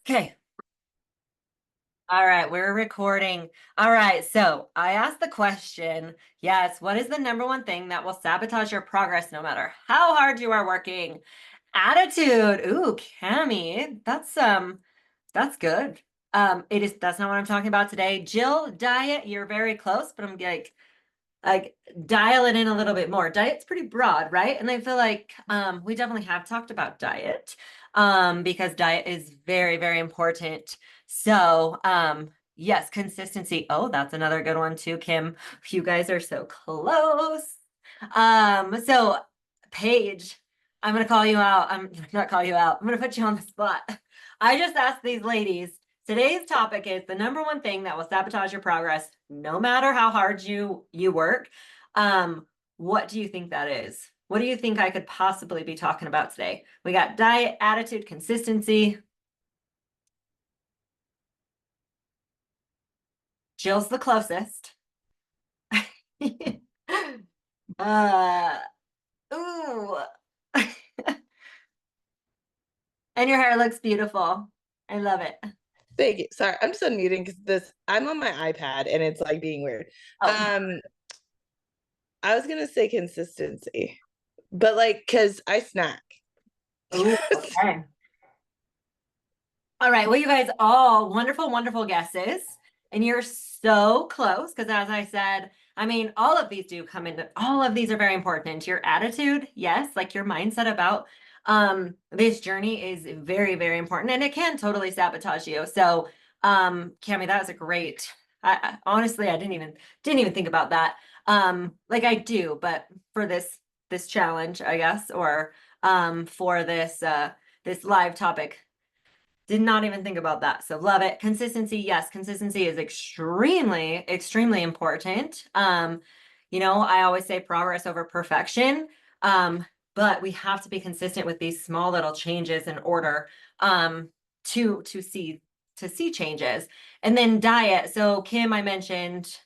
Okay. All right, we're recording. All right, so I asked the question, yes, what is the number one thing that will sabotage your progress no matter how hard you are working? Attitude. Ooh, Cami, that's good. That's not what I'm talking about today. Jill, diet, you're very close, but I'm like dial it in a little bit more. Diet's pretty broad, right? And I feel like we definitely have talked about diet because diet is very, very important. So yes, consistency. Oh, that's another good one too, Kim. You guys are so close. So Paige, I'm gonna call you out. I'm not call you out. I'm gonna put you on the spot. I just asked these ladies. Today's topic is the number one thing that will sabotage your progress, no matter how hard you work. Um, what do you think that is? What do you think I could possibly be talking about today? We got diet, attitude, consistency. Jill's the closest. uh, ooh. And your hair looks beautiful. I love it. Thank you. Sorry, I'm just unmuting because I'm on my iPad and it's like being weird. Oh, Um, I was gonna say consistency, but like because I snack. ooh, okay. All right. Well, you guys all wonderful, wonderful guesses. And you're so close because, as I said, I mean, all of these do come into, all of these are very important. Your attitude, yes, like your mindset about this journey is very, very important and it can totally sabotage you. So, Cami, that was a great, honestly, I didn't even think about that. Like I do, but for this challenge, I guess, or for this live topic. Did not even think about that. So love it. Consistency. Yes, consistency is extremely, extremely important. I always say progress over perfection. But we have to be consistent with these small little changes in order to see changes. And then diet. So Kim, I mentioned,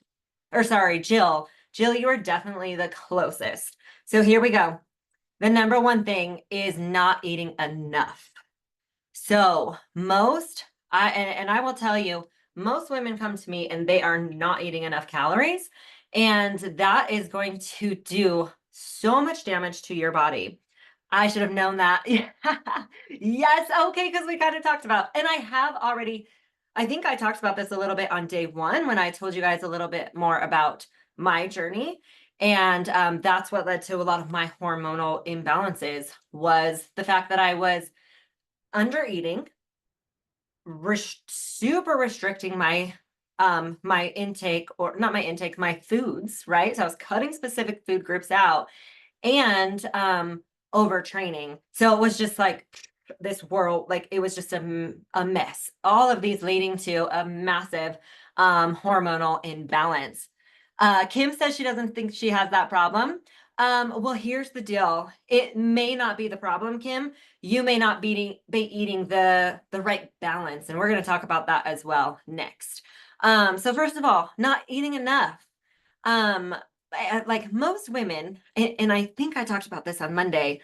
or sorry, Jill. Jill, you are definitely the closest. So here we go. The number one thing is not eating enough. So and I will tell you, most women come to me and they are not eating enough calories, and that is going to do so much damage to your body. I should have known that. Yes, okay, because we kind of talked about, and I think I talked about this a little bit on day one when I told you guys a little bit more about my journey. And that's what led to a lot of my hormonal imbalances was the fact that I was under eating, super restricting my intake, or not my intake, my foods, right? So I was cutting specific food groups out and overtraining. So it was just like this world, like it was just a mess. All of these leading to a massive hormonal imbalance. Kim says she doesn't think she has that problem. Well, here's the deal. It may not be the problem, Kim. You may not be eating the right balance, and we're going to talk about that as well next. So first of all, not eating enough. Um, like most women, and I think I talked about this on Monday,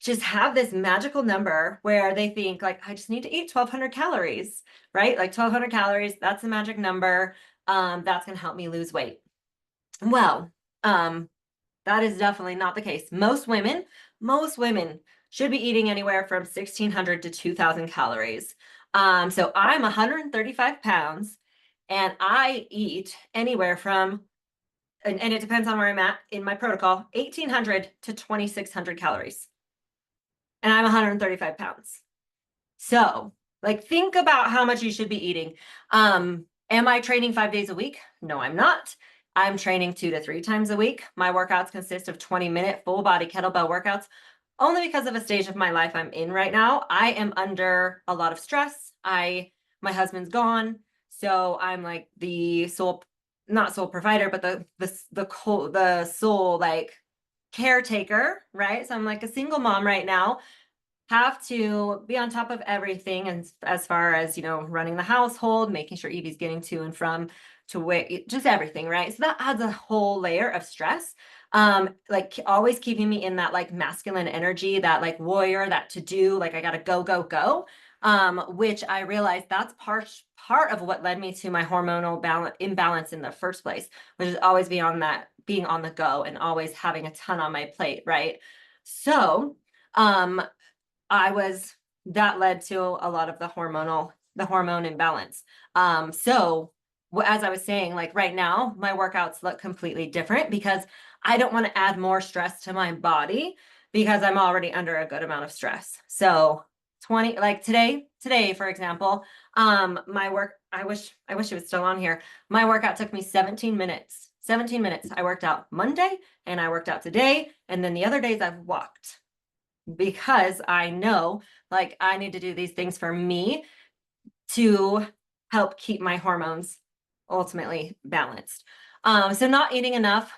just have this magical number where they think like I just need to eat 1,200 calories, right? Like 1,200 calories, that's the magic number. That's going to help me lose weight. Well, that is definitely not the case. Most women should be eating anywhere from 1,600 to 2,000 calories. So I'm 135 pounds and I eat anywhere from, and it depends on where I'm at in my protocol, 1,800 to 2,600 calories. And I'm 135 pounds. So, like, think about how much you should be eating. Am I training 5 days a week? No, I'm not. I'm training 2 to 3 times a week. My workouts consist of 20-minute full body kettlebell workouts only because of a stage of my life I'm in right now. I am under a lot of stress. My husband's gone, so I'm like the sole, not sole provider, but the sole like caretaker, right? So I'm like a single mom right now, have to be on top of everything, and as far as running the household, making sure Evie's getting to and from to where, just everything, right? So that adds a whole layer of stress, like always keeping me in that like masculine energy, that like warrior, that to do, like I gotta go, go, go. which I realized that's part of what led me to my hormonal imbalance in the first place, which is always being on the go and always having a ton on my plate, right? So, um, I was that led to a lot of the hormone imbalance. So as I was saying, like right now, my workouts look completely different because I don't want to add more stress to my body because I'm already under a good amount of stress. So 20, like today, for example, my work, I wish it was still on here. My workout took me 17 minutes. 17 minutes. I worked out Monday and I worked out today. And then the other days I've walked because I know like I need to do these things for me to help keep my hormones ultimately balanced. So not eating enough,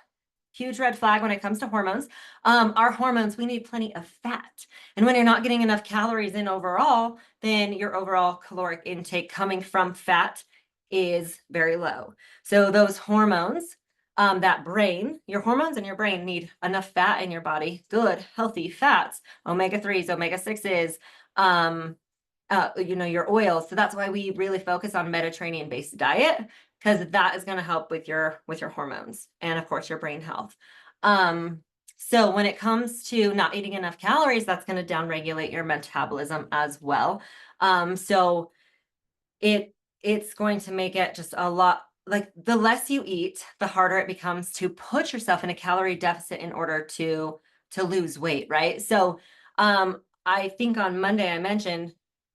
huge red flag when it comes to hormones. Our hormones, we need plenty of fat. And when you're not getting enough calories in overall, then your overall caloric intake coming from fat is very low. So those hormones, your hormones and your brain need enough fat in your body, good, healthy fats, omega-3s, omega-6s, your oils. So that's why we really focus on Mediterranean based diet because that is going to help with your hormones and of course your brain health. So when it comes to not eating enough calories, that's going to downregulate your metabolism as well. So it's going to make it just a lot like the less you eat, the harder it becomes to put yourself in a calorie deficit in order to lose weight, right? So I think on Monday I mentioned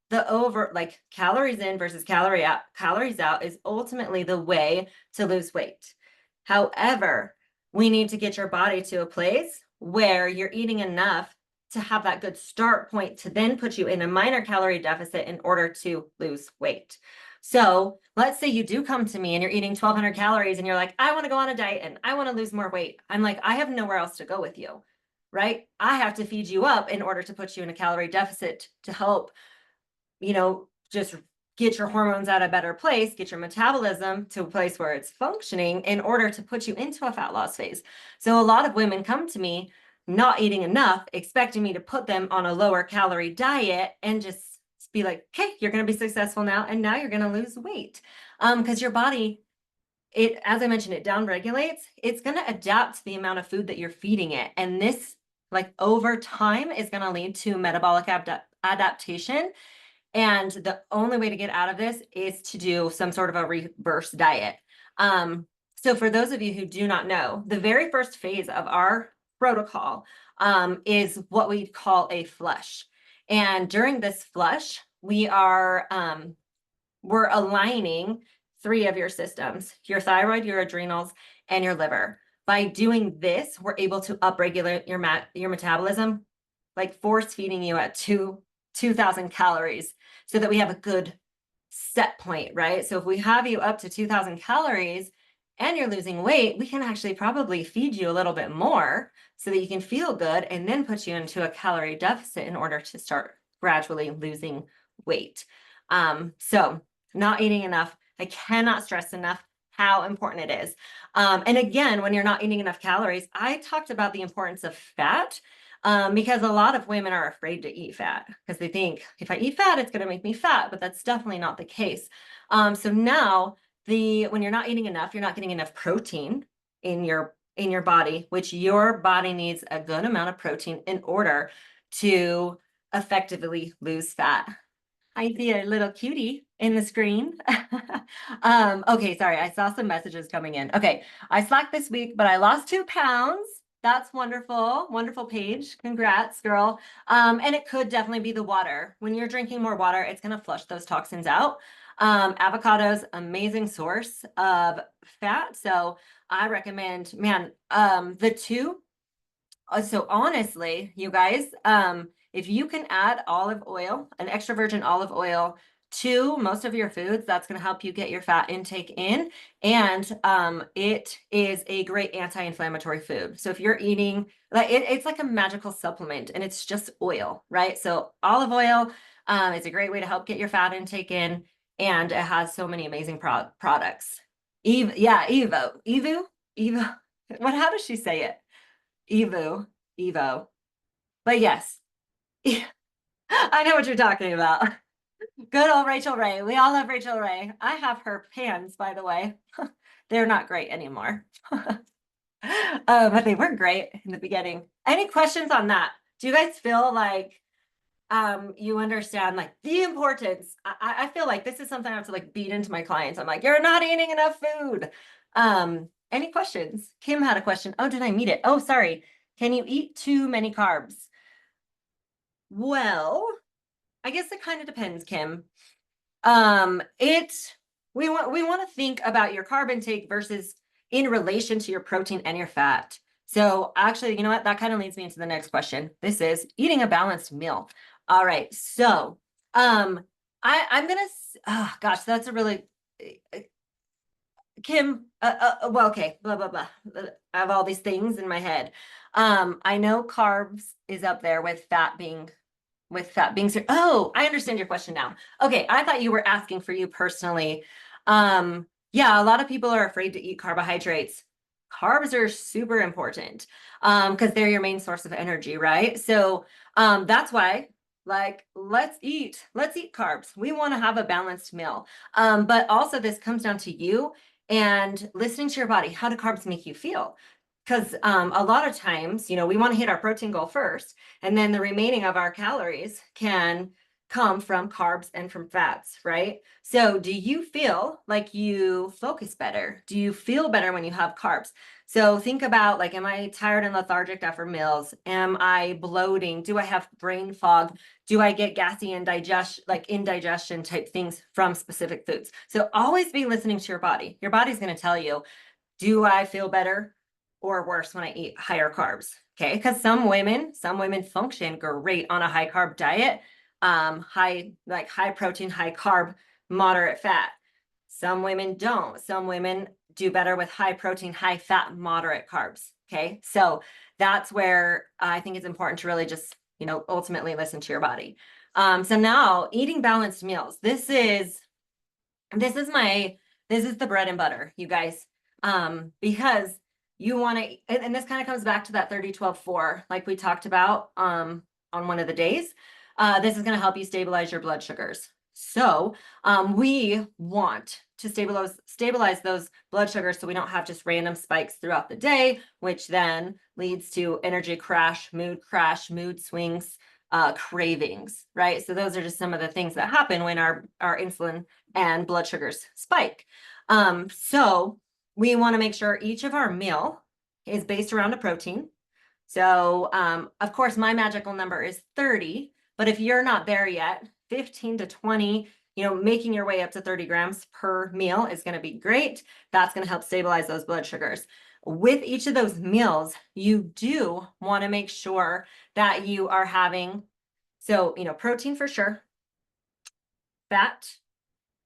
the over like calories in versus calories out is ultimately the way to lose weight. However, we need to get your body to a place where you're eating enough to have that good start point to then put you in a minor calorie deficit in order to lose weight. So let's say you do come to me and you're eating 1,200 calories and you're like, I want to go on a diet and I want to lose more weight. I'm like, I have nowhere else to go with you, right? I have to feed you up in order to put you in a calorie deficit to help, just get your hormones at a better place, get your metabolism to a place where it's functioning in order to put you into a fat loss phase. So a lot of women come to me not eating enough, expecting me to put them on a lower calorie diet and just be like, okay, you're going to be successful now. And now you're going to lose weight. Because your body, as I mentioned, it down regulates. It's going to adapt to the amount of food that you're feeding it. And this, like over time, is going to lead to metabolic adaptation. And the only way to get out of this is to do some sort of a reverse diet. So for those of you who do not know, the very first phase of our protocol is what we call a flush. And during this flush, we're aligning three of your systems, your thyroid, your adrenals, and your liver. By doing this, we're able to upregulate your metabolism, like force feeding you at 2,000 calories so that we have a good set point, right? So if we have you up to 2,000 calories and you're losing weight, we can actually probably feed you a little bit more so that you can feel good and then put you into a calorie deficit in order to start gradually losing weight. So not eating enough, I cannot stress enough how important it is. And again, when you're not eating enough calories, I talked about the importance of fat because a lot of women are afraid to eat fat because they think if I eat fat, it's going to make me fat, but that's definitely not the case. So now when you're not eating enough, you're not getting enough protein in your body, which your body needs a good amount of protein in order to effectively lose fat. I see a little cutie in the screen. Okay, sorry, I saw some messages coming in. Okay, I slacked this week, but I lost 2 pounds. That's wonderful. Wonderful, Paige. Congrats, girl. And it could definitely be the water. When you're drinking more water, it's going to flush those toxins out. Avocados, amazing source of fat. So I recommend, man, the two. So honestly, you guys, if you can add olive oil, an extra virgin olive oil to most of your foods, that's going to help you get your fat intake in. And it is a great anti-inflammatory food. So if you're eating, like it's like a magical supplement and it's just oil, right? So olive oil is a great way to help get your fat intake in. And it has so many amazing products. Evo. How does she say it? Evo. But yes, I know what you're talking about. Good old Rachel Ray. We all love Rachel Ray. I have her pans, by the way. They're not great anymore. But they were great in the beginning. Any questions on that? Do you guys feel like you understand like the importance? I feel like this is something I have to like beat into my clients. I'm like, you're not eating enough food. Any questions? Kim had a question. Oh, did I meet it? Oh, sorry. Can you eat too many carbs? Well, I guess it kind of depends, Kim. It we want to think about your carb intake versus in relation to your protein and your fat. So actually, you know what? That kind of leads me into the next question. This is eating a balanced meal. All right. So, I'm gonna. Oh gosh, that's a really Kim. Well, okay. Blah blah blah. I have all these things in my head. I know carbs is up there with fat being oh, I understand your question now. Okay, I thought you were asking for you personally. Yeah, a lot of people are afraid to eat carbohydrates. Carbs are super important because they're your main source of energy, right? So that's why like let's eat carbs. We want to have a balanced meal. But also this comes down to you and listening to your body. How do carbs make you feel? Because a lot of times, we want to hit our protein goal first, and then the remaining of our calories can come from carbs and from fats, right? So, do you feel like you focus better? Do you feel better when you have carbs? So, think about like, am I tired and lethargic after meals? Am I bloating? Do I have brain fog? Do I get gassy and indigestion type things from specific foods? So, always be listening to your body. Your body's going to tell you, do I feel better or worse when I eat higher carbs? Okay, because some women function great on a high carb diet, high protein, high carb, moderate fat. Some women don't. Some women do better with high protein, high fat, moderate carbs. Okay, so that's where I think it's important to really just ultimately listen to your body. So now eating balanced meals. This is the bread and butter, you guys. Because you want to, and this kind of comes back to that 30-12-4, like we talked about on one of the days. This is going to help you stabilize your blood sugars. So we want to stabilize those blood sugars so we don't have just random spikes throughout the day, which then leads to energy crash, mood swings, cravings, right? So those are just some of the things that happen when our insulin and blood sugars spike. So we want to make sure each of our meal is based around a protein. So, of course, my magical number is 30, but if you're not there yet, 15 to 20, making your way up to 30 grams per meal is going to be great. That's going to help stabilize those blood sugars. With each of those meals, you do want to make sure that you are having, so, protein for sure, fat,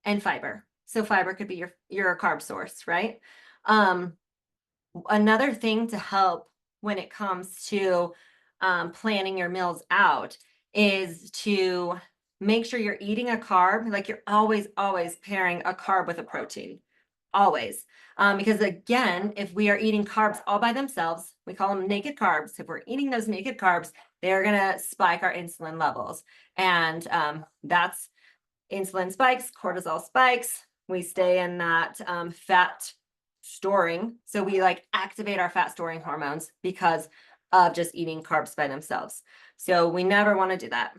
and fiber. So fiber could be your carb source, right? Um, Another thing to help when it comes to planning your meals out is to make sure you're eating a carb, like you're always pairing a carb with a protein, always. Because again, if we are eating carbs all by themselves, we call them naked carbs. If we're eating those naked carbs, they're going to spike our insulin levels. And that's insulin spikes, cortisol spikes. We stay in that fat storing. So we like activate our fat storing hormones because of just eating carbs by themselves. So we never want to do that.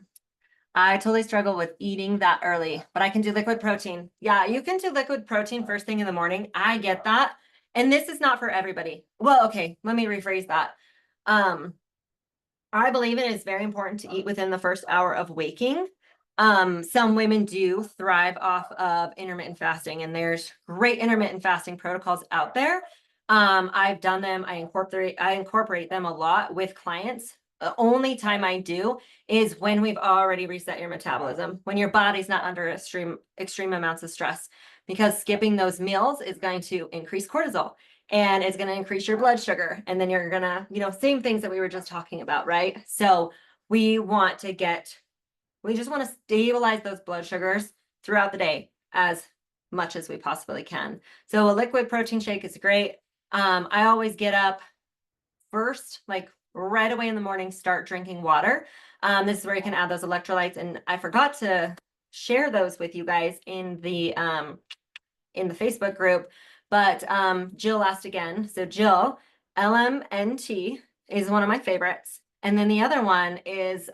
I totally struggle with eating that early, but I can do liquid protein. Yeah, you can do liquid protein first thing in the morning. I get that. And this is not for everybody. Well, okay, let me rephrase that. I believe it is very important to eat within the first hour of waking. Some women do thrive off of intermittent fasting, and there's great intermittent fasting protocols out there. I've done them. I incorporate them a lot with clients. The only time I do is when we've already reset your metabolism, when your body's not under extreme amounts of stress, because skipping those meals is going to increase cortisol and it's going to increase your blood sugar. And then you're going to, same things that we were just talking about, right? So we just want to stabilize those blood sugars throughout the day as much as we possibly can. So a liquid protein shake is great. I always get up first, like right away in the morning, start drinking water. This is where you can add those electrolytes. And I forgot to share those with you guys in the Facebook group. But Jill asked again. So Jill, LMNT is one of my favorites. And then the other one is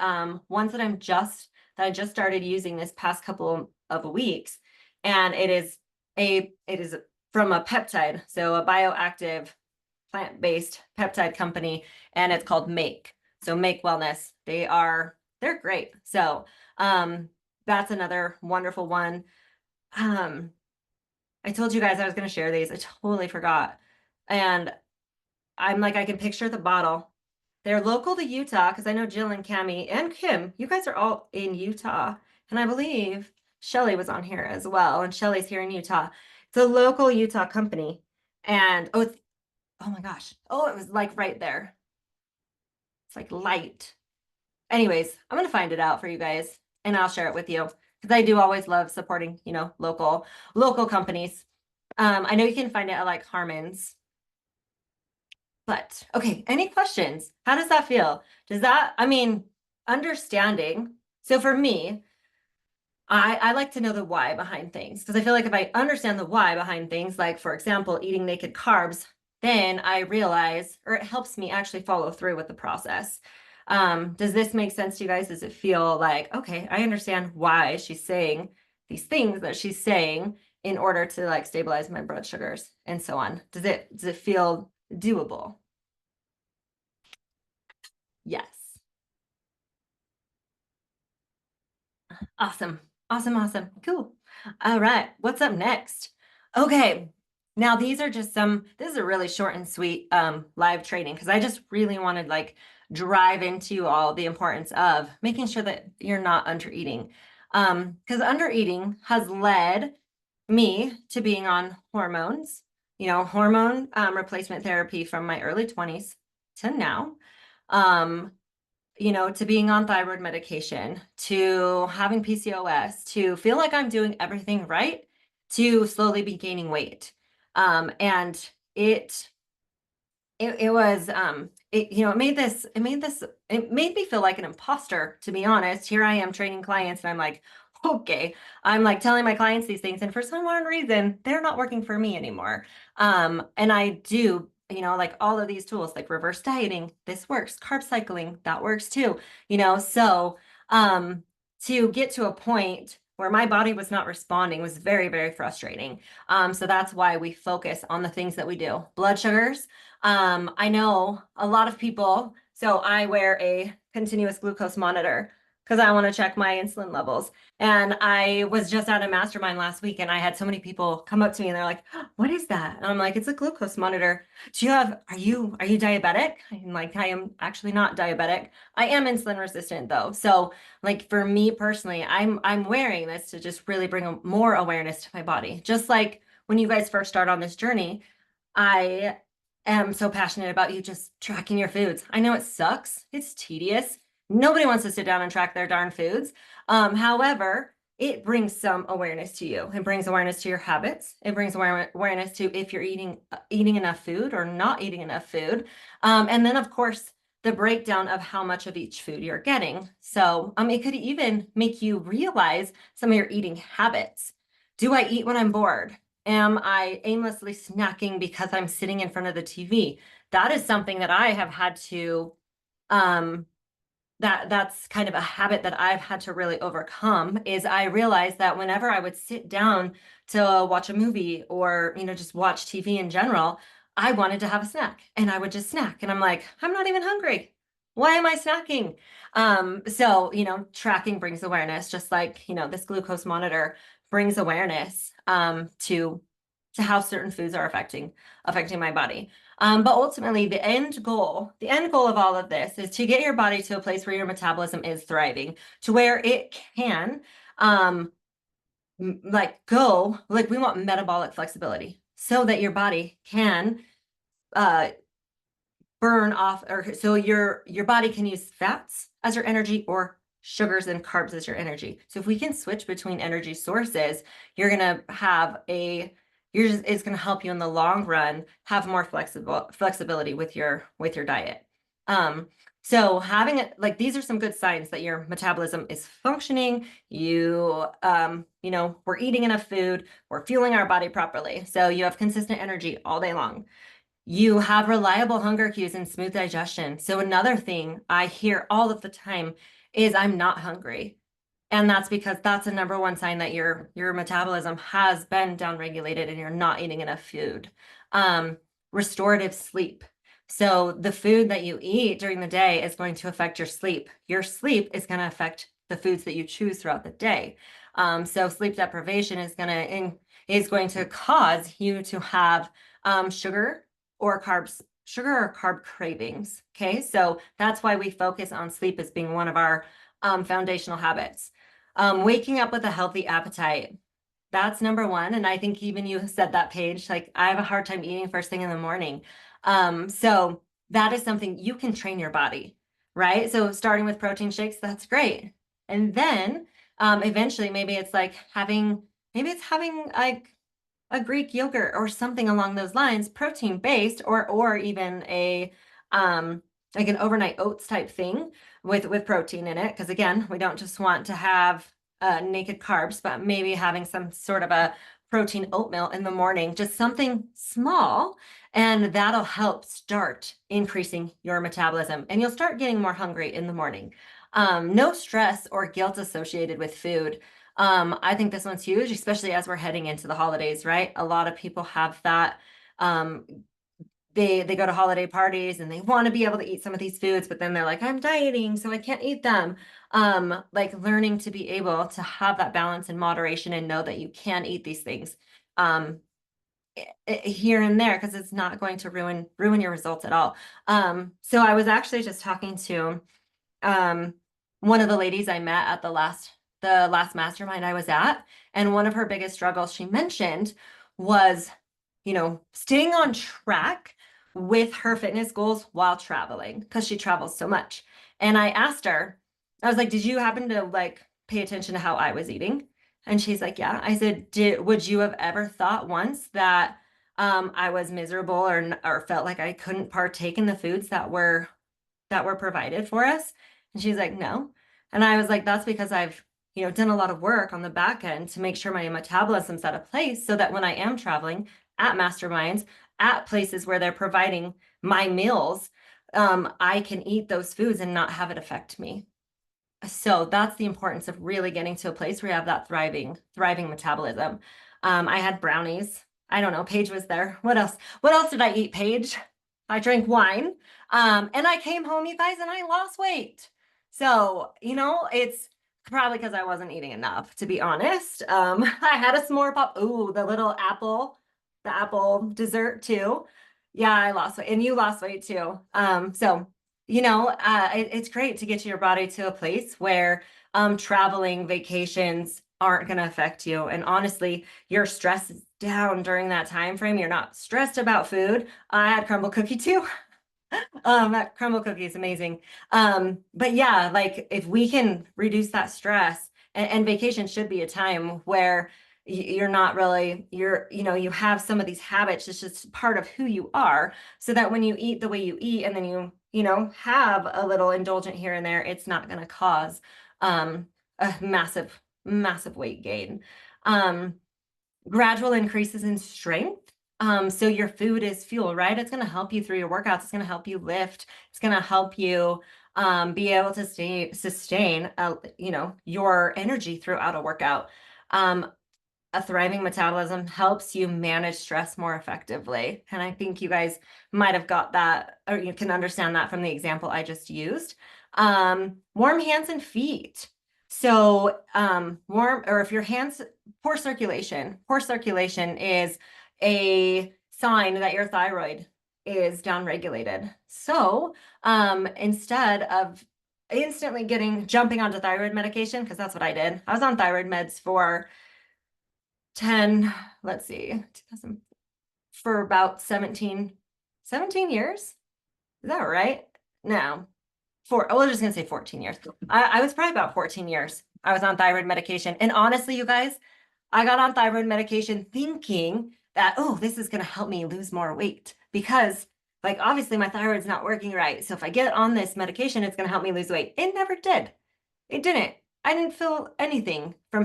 ones that I just started using this past couple of weeks. And it is from a peptide, so a bioactive plant-based peptide company, and it's called Make. So Make Wellness. They're great. So that's another wonderful one. Um, I told you guys I was going to share these. I totally forgot. And I'm like, I can picture the bottle. They're local to Utah because I know Jill and Cami and Kim, you guys are all in Utah. And I believe Shelly was on here as well. And Shelly's here in Utah. It's a local Utah company. And oh my gosh. Oh, it was like right there. It's like light. Anyways, I'm going to find it out for you guys and I'll share it with you because I do always love supporting, local companies. I know you can find it at like Harmon's. But okay, any questions? How does that feel? Understanding. So for me, I like to know the why behind things because I feel like if I understand the why behind things, like for example, eating naked carbs, then I realize, or it helps me actually follow through with the process. Does this make sense to you guys? Does it feel like, okay, I understand why she's saying these things that she's saying in order to like stabilize my blood sugars and so on? Does it feel doable? Yes. Awesome. Awesome. Awesome. Cool. All right. What's up next? Okay. Now these are just this is a really short and sweet live training because I just really wanted like drive into all the importance of making sure that you're not under eating. Because under eating has led me to being on hormones, hormone replacement therapy from my early 20s to now. Um, to being on thyroid medication, to having PCOS, to feel like I'm doing everything right, to slowly be gaining weight. And it was it made me feel like an imposter, to be honest. Here I am training clients and I'm like, okay, I'm like telling my clients these things and for some odd reason they're not working for me anymore. And I do, like all of these tools like reverse dieting, this works, carb cycling, that works too, so to get to a point where my body was not responding was very, very frustrating. So that's why we focus on the things that we do. Blood sugars, I know a lot of people, so I wear a continuous glucose monitor because I want to check my insulin levels. And I was just at a mastermind last week and I had so many people come up to me and they're like, what is that? And I'm like, it's a glucose monitor. Are you diabetic? I'm like, I am actually not diabetic. I am insulin resistant though. So like for me personally, I'm wearing this to just really bring more awareness to my body. Just like when you guys first start on this journey, I am so passionate about you just tracking your foods. I know it sucks. It's tedious. Nobody wants to sit down and track their darn foods. However, it brings some awareness to you. It brings awareness to your habits. It brings awareness to if you're eating enough food or not eating enough food. And then of course, the breakdown of how much of each food you're getting. So it could even make you realize some of your eating habits. Do I eat when I'm bored? Am I aimlessly snacking because I'm sitting in front of the TV? That is something that I have had to, that's kind of a habit that I've had to really overcome is I realized that whenever I would sit down to watch a movie or, just watch TV in general, I wanted to have a snack and I would just snack. And I'm like, I'm not even hungry. Why am I snacking? So, tracking brings awareness, just like, this glucose monitor brings awareness to how certain foods are affecting my body. But ultimately, the end goal of all of this is to get your body to a place where your metabolism is thriving, to where it can, we want metabolic flexibility so that your body can uh, burn off, or so your body can use fats as your energy or sugars and carbs as your energy. So if we can switch between energy sources, you're gonna have it's gonna help you in the long run have more flexibility with your diet. So having it like these are some good signs that your metabolism is functioning. We're eating enough food, we're fueling our body properly. So you have consistent energy all day long. You have reliable hunger cues and smooth digestion. So another thing I hear all of the time is I'm not hungry. And that's because that's a number one sign that your metabolism has been downregulated and you're not eating enough food. Um, Restorative sleep. So the food that you eat during the day is going to affect your sleep. Your sleep is going to affect the foods that you choose throughout the day. So sleep deprivation is going to cause you to have sugar or carb cravings. Okay, so that's why we focus on sleep as being one of our foundational habits. Waking up with a healthy appetite. That's number one. And I think even you said that, Paige, like I have a hard time eating first thing in the morning. So that is something you can train your body, right? So starting with protein shakes, that's great. And then eventually maybe it's having like a Greek yogurt or something along those lines, protein based, or even a like an overnight oats type thing with protein in it. Because again, we don't just want to have naked carbs, but maybe having some sort of a protein oatmeal in the morning, just something small, and that'll help start increasing your metabolism, and you'll start getting more hungry in the morning. No stress or guilt associated with food. I think this one's huge, especially as we're heading into the holidays, right? A lot of people have that. Um, they go to holiday parties and they want to be able to eat some of these foods, but then they're like, I'm dieting, so I can't eat them. Like learning to be able to have that balance and moderation and know that you can eat these things here and there because it's not going to ruin your results at all. So I was actually just talking to um, one of the ladies I met at the last mastermind I was at, and one of her biggest struggles she mentioned was, staying on track with her fitness goals while traveling because she travels so much. And I asked her, I was like, "Did you happen to like pay attention to how I was eating?" And she's like, "Yeah." I said, would you have ever thought once that I was miserable or felt like I couldn't partake in the foods that were provided for us?" And she's like, "No." And I was like, "That's because I've, done a lot of work on the back end to make sure my metabolism's at a place so that when I am traveling at masterminds, at places where they're providing my meals, I can eat those foods and not have it affect me." So that's the importance of really getting to a place where you have that thriving metabolism. I had brownies. I don't know. Paige was there. What else? What else did I eat, Paige? I drank wine. And I came home, you guys, and I lost weight. So, it's probably because I wasn't eating enough, to be honest. I had a s'more pop. Ooh, the apple dessert too. Yeah, I lost weight, and you lost weight too. It's great to get your body to a place where traveling vacations aren't going to affect you. And honestly, your stress is down during that time frame. You're not stressed about food. I had crumble cookie too. That crumble cookie is amazing. But yeah, like if we can reduce that stress, and vacation should be a time where you're not really, you have some of these habits. It's just part of who you are, so that when you eat the way you eat, and then have a little indulgent here and there, it's not going to cause a massive weight gain. Um, Gradual increases in strength. So your food is fuel, right? It's going to help you through your workouts. It's going to help you lift. It's going to help you be able to sustain, your energy throughout a workout. A thriving metabolism helps you manage stress more effectively. And I think you guys might have got that, or you can understand that from the example I just used. Warm hands and feet. So, or if your hands, poor circulation. Poor circulation is a sign that your thyroid is downregulated. So, instead of instantly jumping onto thyroid medication, because that's what I did. I was on thyroid meds for 10, let's see, 2000, for about 17 years. Is that right? No, we're just gonna say 14 years. I was probably about 14 years. I was on thyroid medication. And honestly, you guys, I got on thyroid medication thinking that, oh, this is gonna help me lose more weight because like obviously my thyroid's not working right. So if I get on this medication, it's going to help me lose weight. It never did. It didn't. I didn't feel anything from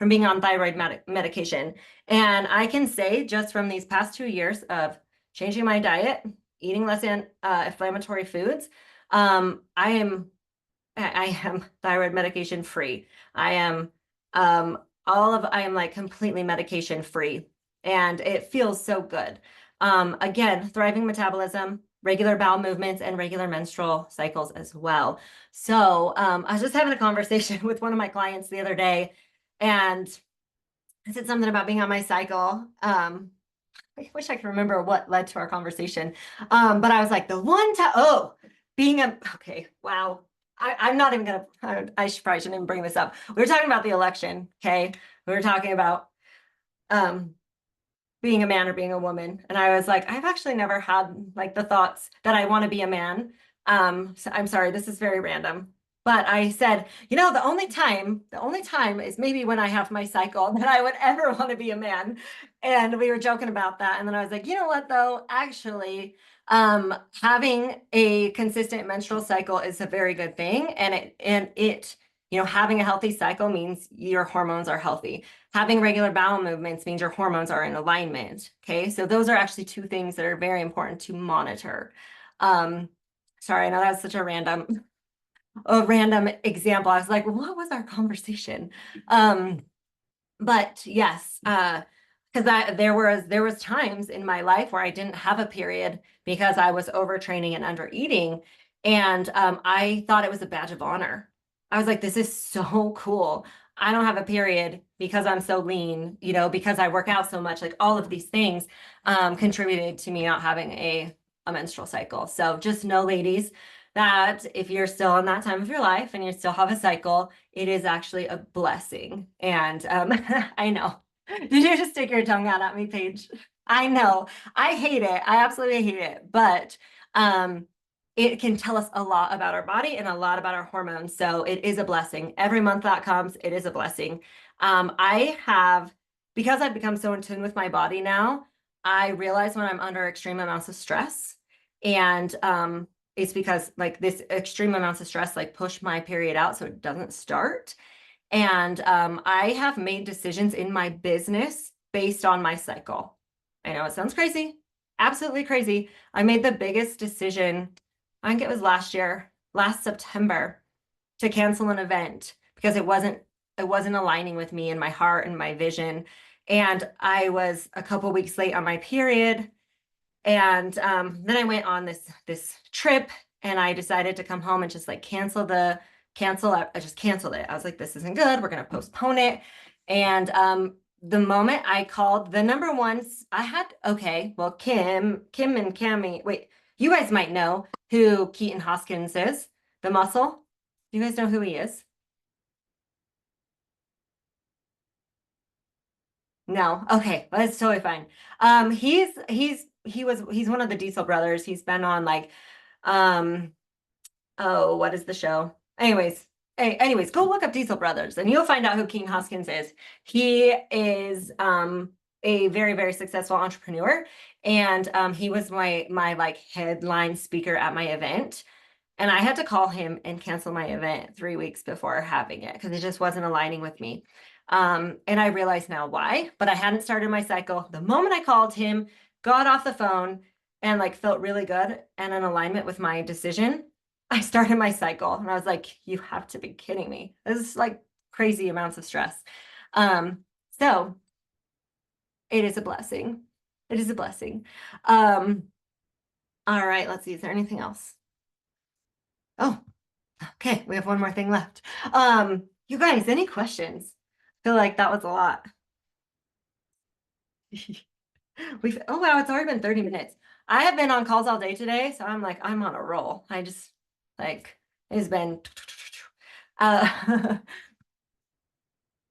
being on thyroid medication. And I can say just from these past 2 years of changing my diet, eating less inflammatory foods, I am I am thyroid medication free. I am I am like completely medication free and it feels so good. Again, thriving metabolism, regular bowel movements, and regular menstrual cycles as well. So I was just having a conversation with one of my clients the other day, and I said something about being on my cycle. I wish I could remember what led to our conversation. But I was like, the one time, oh, okay, wow. I'm not even gonna, probably shouldn't even bring this up. We were talking about the election, okay? We were talking about um, being a man or being a woman. And I was like, I've actually never had like the thoughts that I want to be a man. So I'm sorry, this is very random. But I said, the only time is maybe when I have my cycle that I would ever want to be a man. And we were joking about that. And then I was like, you know what though? Actually, having a consistent menstrual cycle is a very good thing. Having a healthy cycle means your hormones are healthy. Having regular bowel movements means your hormones are in alignment. Okay, so those are actually two things that are very important to monitor. Um, Sorry, I know that's such a random example. I was like, what was our conversation? But yes, because there was times in my life where I didn't have a period because I was overtraining and under eating, and I thought it was a badge of honor. I was like, this is so cool. I don't have a period because I'm so lean, because I work out so much. Like all of these things contributed to me not having a menstrual cycle. So just know, ladies, that if you're still in that time of your life and you still have a cycle, it is actually a blessing. And I know. Did you just stick your tongue out at me, Paige? I know. I hate it. I absolutely hate it. But it can tell us a lot about our body and a lot about our hormones. So it is a blessing. Every month that comes, it is a blessing. Because I've become so in tune with my body now, I realize when I'm under extreme amounts of stress. And it's because like this extreme amounts of stress like push my period out so it doesn't start. And I have made decisions in my business based on my cycle. I know it sounds crazy, absolutely crazy. I made the biggest decision, I think it was last September, to cancel an event because it wasn't aligning with me and my heart and my vision. And I was a couple weeks late on my period. And then I went on this trip and I decided to come home and just like I just canceled it. I was like, this isn't good. We're gonna postpone it. And the moment I called the number one, I had okay, well, Kim and Cammy, wait, you guys might know who Keaton Hoskins is, the muscle. You guys know who he is? No. Okay. Well, that's totally fine. He's one of the Diesel brothers. He's been on like um oh, what is the show? Anyways, go look up Diesel Brothers and you'll find out who King Hoskins is. He is a very, very successful entrepreneur. And he was my like headline speaker at my event. And I had to call him and cancel my event 3 weeks before having it because it just wasn't aligning with me. And I realize now why, but I hadn't started my cycle. The moment I called him, got off the phone, and like felt really good and in alignment with my decision, I started my cycle. And I was like, you have to be kidding me. This is like crazy amounts of stress. So it is a blessing. It is a blessing. Um, all right, let's see. Is there anything else? Oh, okay, we have one more thing left. You guys, any questions? I feel like that was a lot. Oh wow, it's already been 30 minutes. I have been on calls all day today, so I'm like, I'm on a roll. I just like it's been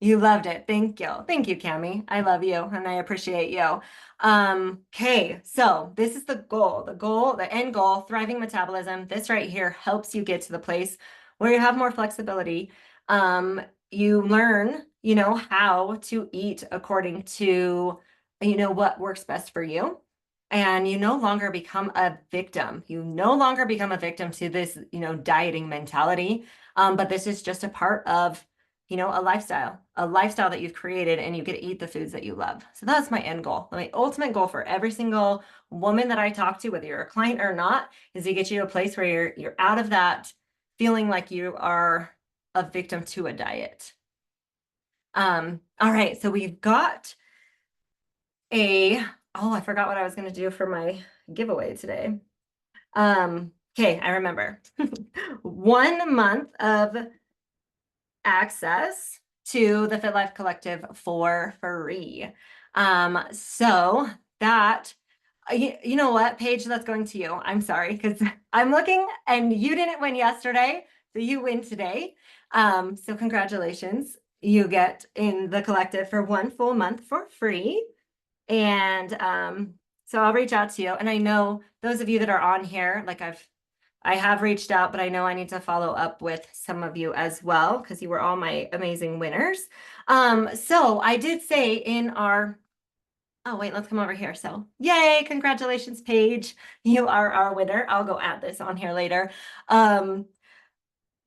you loved it. Thank you. Thank you, Cami. I love you and I appreciate you. Okay, so this is the goal. The end goal, thriving metabolism. This right here helps you get to the place where you have more flexibility. You learn, how to eat according to, what works best for you. and you no longer become a victim. You no longer become a victim to this, dieting mentality. But this is just a part of, a lifestyle that you've created, and you get to eat the foods that you love. So that's my end goal. My ultimate goal for every single woman that I talk to, whether you're a client or not, is to get you to a place where you're out of that feeling like you are a victim to a diet. All right, so we've got a, oh, I forgot what I was going to do for my giveaway today. Okay, I remember. 1 month of access to the Fit Life Collective for free. So that, you know what, Paige, that's going to you. I'm sorry, because I'm looking and you didn't win yesterday, so you win today. So congratulations. You get in the collective for 1 full month for free. And so I'll reach out to you. And I know those of you that are on here, like I have reached out, but I know I need to follow up with some of you as well because you were all my amazing winners. So I did say in our, oh wait, let's come over here. So yay, congratulations, Paige. You are our winner. I'll go add this on here later.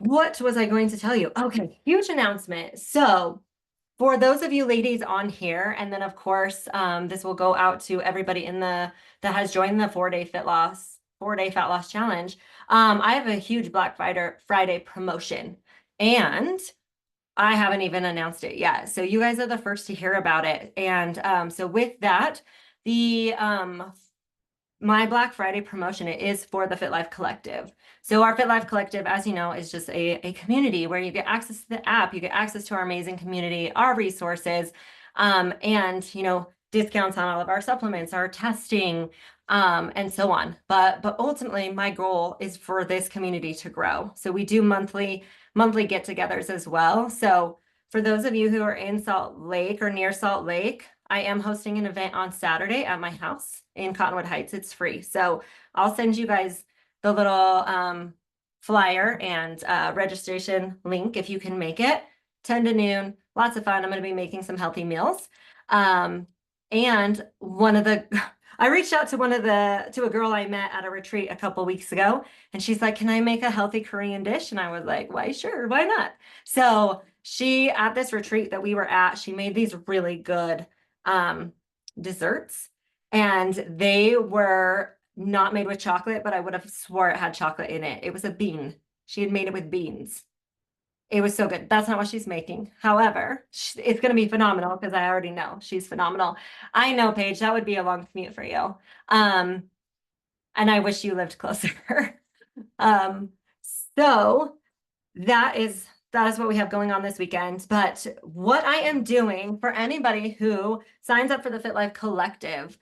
What was I going to tell you? Okay, huge announcement. So for those of you ladies on here, and then of course, this will go out to everybody that has joined the 4-day fat loss challenge. I have a huge Black Friday promotion, and I haven't even announced it yet. So you guys are the first to hear about it. And so with that, the my Black Friday promotion, it is for the Fit Life Collective. So our Fit Life Collective, as you know, is just a community where you get access to the app, you get access to our amazing community, our resources, and discounts on all of our supplements, our testing, and so on. But ultimately, my goal is for this community to grow. So we do monthly get-togethers as well. So for those of you who are in Salt Lake or near Salt Lake, I am hosting an event on Saturday at my house in Cottonwood Heights. It's free. So I'll send you guys the little flyer and registration link if you can make it. 10 to noon. Lots of fun. I'm going to be making some healthy meals. And I reached out to to a girl I met at a retreat a couple weeks ago, and she's like, "Can I make a healthy Korean dish?" And I was like, "Why, sure, why not?" So at this retreat that we were at, she made these really good desserts, and they were not made with chocolate, but I would have swore it had chocolate in it. It was a bean. She had made it with beans. It was so good. That's not what she's making. However, it's going to be phenomenal because I already know she's phenomenal. I know, Paige, that would be a long commute for you. And I wish you lived closer. um, so that is what we have going on this weekend. But what I am doing for anybody who signs up for the Fit Life Collective,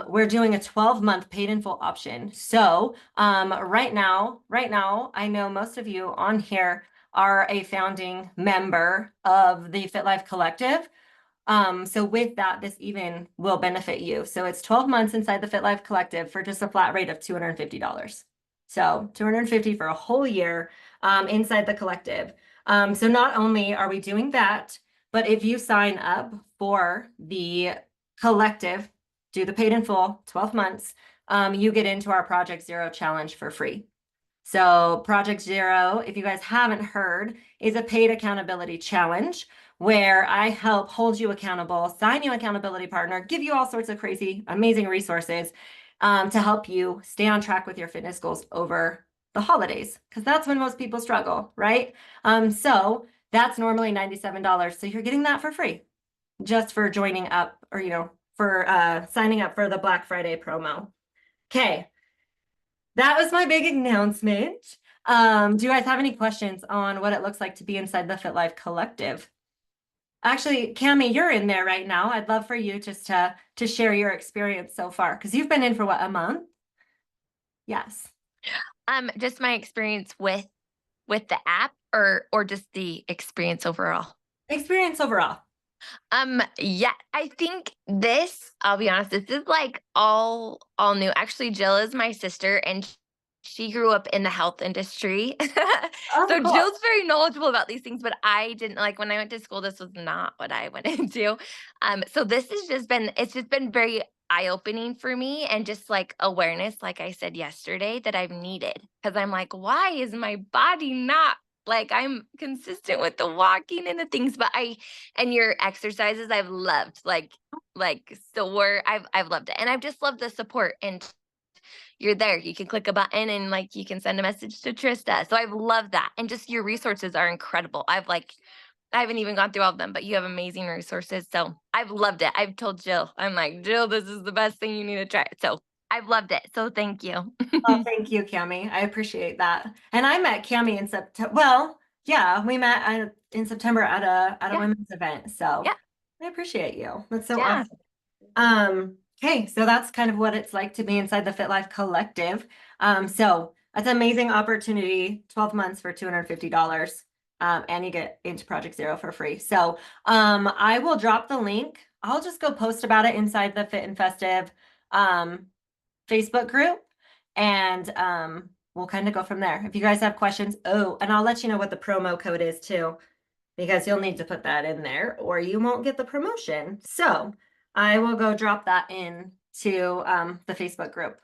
we're doing a 12-month paid in full option. So right now, I know most of you on here are a founding member of the Fit Life Collective. So with that, this even will benefit you. So it's 12 months inside the Fit Life Collective for just a flat rate of $250. So $250 for a whole year inside the collective. So not only are we doing that, but if you sign up for the collective, do the paid in full 12 months, you get into our Project Zero challenge for free. So Project Zero, if you guys haven't heard, is a paid accountability challenge where I help hold you accountable, sign you accountability partner, give you all sorts of crazy, amazing resources to help you stay on track with your fitness goals over the holidays, because that's when most people struggle, right? So that's normally $97. So you're getting that for free just for joining up or, for signing up for the Black Friday promo. Okay. That was my big announcement. Do you guys have any questions on what it looks like to be inside the Fit Life Collective? Actually, Cami, you're in there right now. I'd love for you just to share your experience so far, because you've been in for what, a month? Yes. Just my experience with the app or just the experience overall. Experience overall. Yeah, I think I'll be honest, this is like all new. Actually, Jill is my sister and she grew up in the health industry. Oh, So cool. Jill's very knowledgeable about these things, but I didn't like when I went to school, this was not what I went into. So it's just been very eye-opening for me and just like awareness, like I said yesterday, that I've needed. Because I'm like, why is my body not like I'm consistent with the walking and the things? But and your exercises I've loved. Like so we're I've loved it. And I've just loved the support and you're there. You can click a button and like you can send a message to Trista. So I've loved that. And just your resources are incredible. I haven't even gone through all of them, but you have amazing resources. So I've loved it. I've told Jill, I'm like, Jill, this is the best thing you need to try. So I've loved it. So thank you. Oh, thank you, Cami. I appreciate that. And I met Cami in September. Well, yeah, we met in September at a Yeah. women's event. So Yeah. I appreciate you. That's so Yeah. awesome. Okay, so that's kind of what it's like to be inside the Fit Life Collective. So that's an amazing opportunity, 12 months for $250. And you get into Project Zero for free. So I will drop the link. I'll just go post about it inside the Fit and Festive Facebook group. And we'll kind of go from there. If you guys have questions, oh, and I'll let you know what the promo code is too, because you'll need to put that in there or you won't get the promotion. So I will go drop that in to the Facebook group.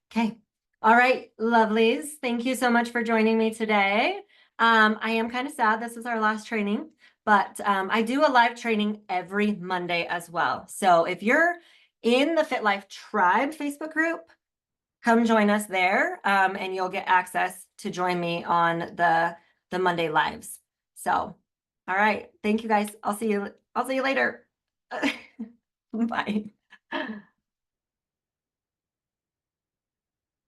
Okay. All right, lovelies. Thank you so much for joining me today. I am kind of sad this is our last training, but I do a live training every Monday as well. So if you're in the Fit Life Tribe Facebook group, come join us there, and you'll get access to join me on the Monday lives. So, all right, thank you guys. I'll see you later. Bye.